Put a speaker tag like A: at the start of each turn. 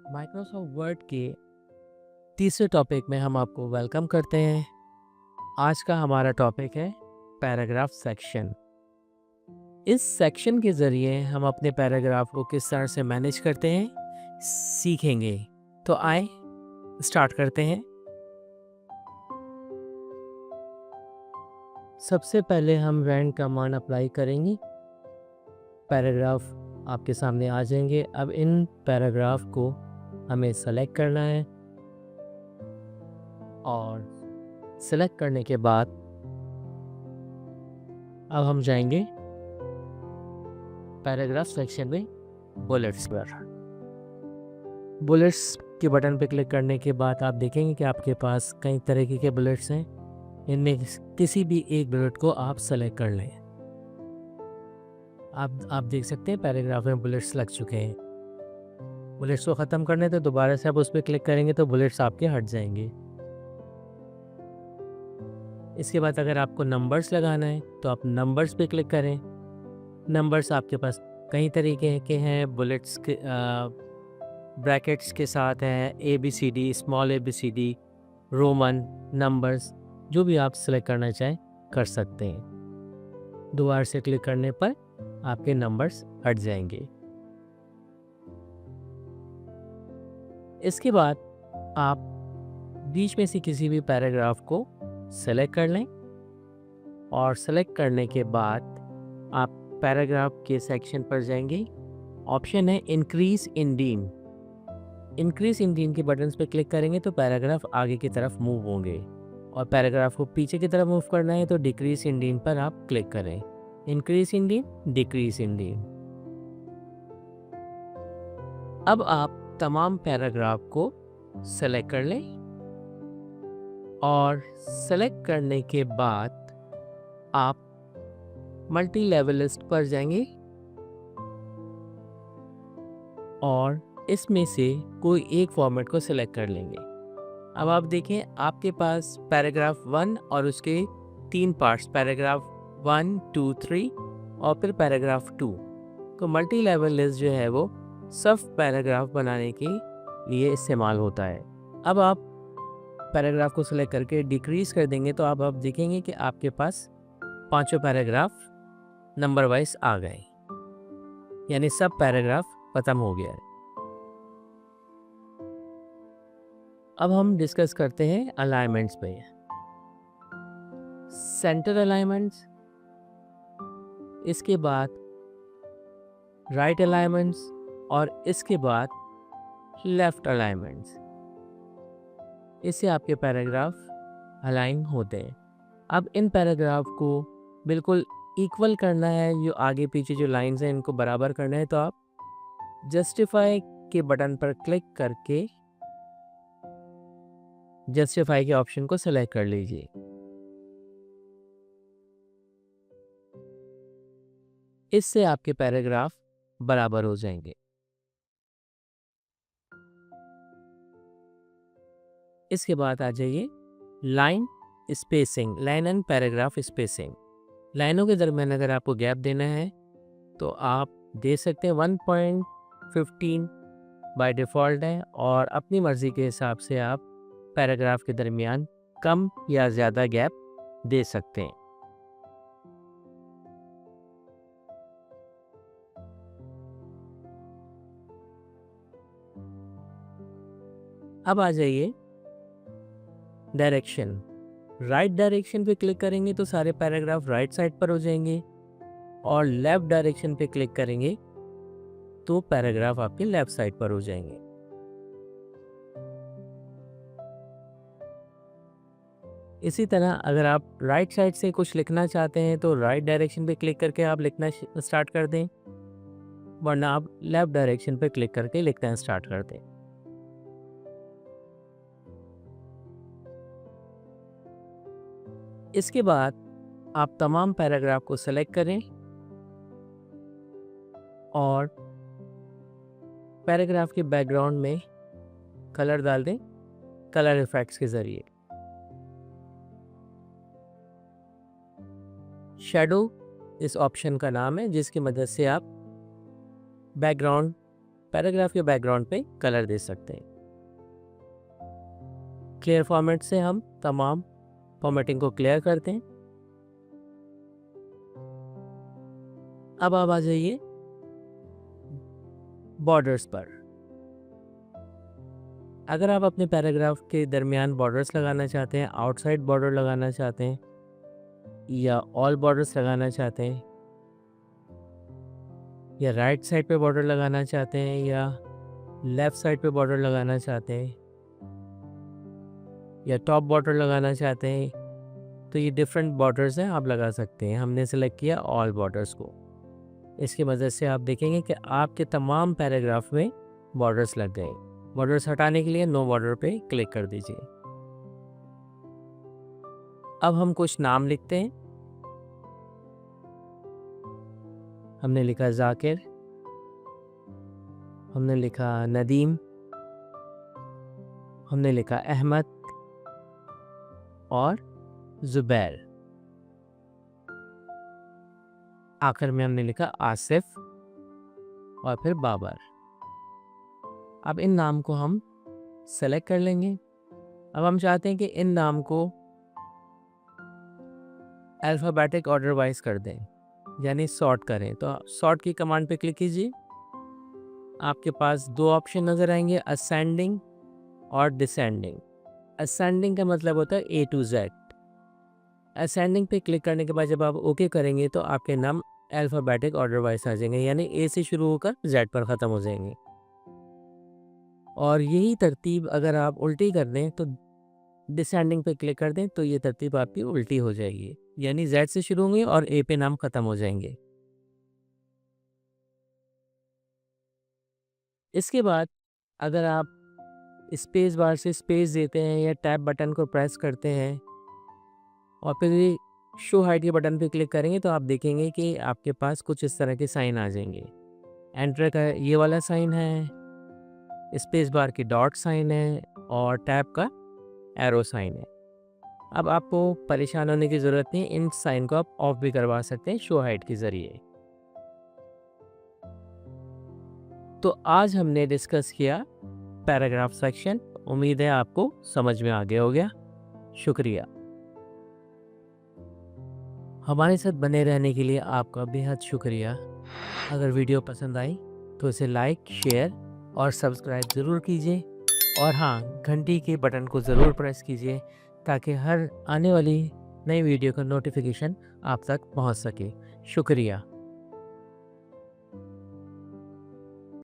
A: Microsoft word के तीसरे topic में हम आपको वेलकम करते हैं। आज का हमारा टॉपिक है पैराग्राफ सेक्शन। इस सेक्शन के ज़रिए हम अपने पैराग्राफ को किस तरह से मैनेज करते हैं सीखेंगे। तो आए स्टार्ट करते हैं। सबसे पहले हम रैंड कमांड अप्लाई करेंगे। पैराग्राफ आपके सामने आ जाएंगे। अब इन पैराग्राफ को हमें सेलेक्ट करना है और सेलेक्ट करने के बाद अब हम जाएंगे पैराग्राफ सेक्शन में बुलेट्स पर। बुलेट्स के बटन पर क्लिक करने के बाद आप देखेंगे कि आपके पास कई तरीके के बुलेट्स हैं। इनमें किसी भी एक बुलेट को आप सेलेक्ट कर लें। आप देख सकते हैं पैराग्राफ में बुलेट्स लग चुके हैं। बुलेट्स को ख़त्म करने तो दोबारा से आप उस पर क्लिक करेंगे तो बुलेट्स आपके हट जाएंगे। इसके बाद अगर आपको नंबर्स लगाना है तो आप नंबर्स पे क्लिक करें। नंबर्स आपके पास कई तरीके के हैं। बुलेट्स के ब्रैकेट्स के साथ हैं, ABCD, small ABCD, Roman numbers, जो भी आप सेलेक्ट करना चाहें कर सकते हैं। दोबारा से क्लिक करने पर आपके नंबर्स हट जाएंगे। इसके बाद आप बीच में से किसी भी पैराग्राफ को सेलेक्ट कर लें और सेलेक्ट करने के बाद आप पैराग्राफ के सेक्शन पर जाएंगे। ऑप्शन है इंक्रीज इंडीन। इंक्रीज इंडीन के बटन्स पर क्लिक करेंगे तो पैराग्राफ आगे की तरफ मूव होंगे और पैराग्राफ को पीछे की तरफ मूव करना है तो डिक्रीज इंडीन पर आप क्लिक करें। Increase indent, decrease indent. अब आप तमाम पैराग्राफ को सेलेक्ट कर लें और सेलेक्ट करने के बाद आप मल्टी लेवल लिस्ट पर जाएंगे और इसमें से कोई एक फॉर्मेट को सिलेक्ट कर लेंगे। अब आप देखें आपके पास पैराग्राफ 1 और उसके 3 पार्ट्स, पैराग्राफ 1, 2, 3 और फिर पैराग्राफ 2। तो मल्टी लेवल लिस्ट जो है वो सब पैराग्राफ बनाने के लिए इस्तेमाल होता है। अब आप पैराग्राफ को सिलेक्ट करके डिक्रीज़ कर देंगे तो अब आप देखेंगे कि आपके पास पांचों पैराग्राफ नंबर वाइज आ गए, यानी सब पैराग्राफ ख़त्म हो गया है। अब हम डिस्कस करते हैं अलाइनमेंट्स पे। सेंटर अलाइनमेंट्स, इसके बाद राइट अलाइनमेंट्स और इसके बाद लेफ़्ट अलाइनमेंट्स। इससे आपके पैराग्राफ अलाइन होते हैं। अब इन पैराग्राफ को बिल्कुल इक्वल करना है, जो आगे पीछे जो लाइंस हैं इनको बराबर करना है तो आप जस्टिफाई के बटन पर क्लिक करके जस्टिफाई के ऑप्शन को सेलेक्ट कर लीजिए। इससे आपके पैराग्राफ बराबर हो जाएंगे। इसके बाद आ जाइए line spacing, line and paragraph spacing. लाइनों के दरमियान अगर आपको गैप देना है तो आप दे सकते हैं। 1.15 बाय डिफ़ॉल्ट है और अपनी मर्ज़ी के हिसाब से आप पैराग्राफ के दरमियान कम या ज़्यादा गैप दे सकते हैं। अब आ जाइए डायरेक्शन। राइट डायरेक्शन पे क्लिक करेंगे तो सारे पैराग्राफ राइट साइड पर हो जाएंगे और लेफ़्ट डायरेक्शन पे क्लिक करेंगे तो पैराग्राफ आपके लेफ़्ट साइड पर हो जाएंगे। इसी तरह अगर आप राइट साइड से कुछ लिखना चाहते हैं तो राइट डायरेक्शन पे क्लिक करके आप लिखना स्टार्ट कर दें, वरना आप लेफ़्ट डायरेक्शन पे क्लिक करके लिखना स्टार्ट कर दें। इसके बाद आप तमाम पैराग्राफ को सेलेक्ट करें और पैराग्राफ के बैकग्राउंड में कलर डाल दें कलर इफेक्ट्स के ज़रिए। शैडो इस ऑप्शन का नाम है जिसकी मदद से आप बैकग्राउंड पैराग्राफ के बैकग्राउंड पे कलर दे सकते हैं। क्लियर फॉर्मेट से हम तमाम फॉर्मेटिंग को क्लियर करते हैं। अब आप आ जाइए बॉर्डर्स पर। अगर आप अपने पैराग्राफ के दरमियान बॉर्डर्स लगाना चाहते हैं, आउटसाइड बॉर्डर लगाना चाहते हैं या ऑल बॉर्डर्स लगाना चाहते हैं, या राइट साइड पे बॉर्डर लगाना चाहते हैं या लेफ़्ट साइड पे बॉर्डर लगाना चाहते हैं या टॉप बॉर्डर लगाना चाहते हैं, तो ये डिफरेंट बॉर्डर्स हैं, आप लगा सकते हैं। हमने सेलेक्ट किया ऑल बॉर्डर्स को। इसकी मदद से आप देखेंगे कि आपके तमाम पैराग्राफ में बॉर्डर्स लग गए। बॉर्डर्स हटाने के लिए नो बॉर्डर पे क्लिक कर दीजिए। अब हम कुछ नाम लिखते हैं। हमने लिखा जाकिर, हमने लिखा नदीम, हमने लिखा अहमद और ज़ुबैर। आखिर में हमने लिखा आसिफ और फिर बाबर। अब इन नाम को हम सेलेक्ट कर लेंगे। अब हम चाहते हैं कि इन नाम को अल्फ़ाबेटिक ऑर्डर वाइज कर दें, यानी सॉर्ट करें। तो सॉर्ट की कमांड पे क्लिक कीजिए। आपके पास दो ऑप्शन नज़र आएंगे, असेंडिंग और डिसेंडिंग। असेंडिंग का मतलब होता है A to Z। असेंडिंग पे क्लिक करने के बाद जब आप ओके करेंगे तो आपके नाम अल्फ़ाबेटिक ऑर्डर वाइज आ जाएंगे, यानी A से शुरू होकर Z पर ख़त्म हो जाएंगे। और यही तरतीब अगर आप उल्टी कर दें तो डिसेंडिंग पे क्लिक कर दें तो ये तरतीब आपकी उल्टी हो जाएगी, यानी Z से शुरू होंगे और A पे नाम ख़त्म हो जाएंगे। इसके बाद अगर आप स्पेस बार से स्पेस देते हैं या टैब बटन को प्रेस करते हैं और फिर शो हाइट के बटन पे क्लिक करेंगे तो आप देखेंगे कि आपके पास कुछ इस तरह के साइन आ जाएंगे। एंटर का ये वाला साइन है, स्पेस बार की डॉट साइन है और टैब का एरो साइन है। अब आपको परेशान होने की ज़रूरत नहीं, इन साइन को आप ऑफ भी करवा सकते हैं शो हाइट के ज़रिए। तो आज हमने डिस्कस किया पैराग्राफ सेक्शन। उम्मीद है आपको समझ में आ गया हो गया। शुक्रिया। हमारे साथ बने रहने के लिए आपका बेहद शुक्रिया। अगर वीडियो पसंद आई तो इसे लाइक, शेयर और सब्सक्राइब ज़रूर कीजिए। और हाँ, घंटी के बटन को ज़रूर प्रेस कीजिए ताकि हर आने वाली नई वीडियो का नोटिफिकेशन आप तक पहुंच सके। शुक्रिया।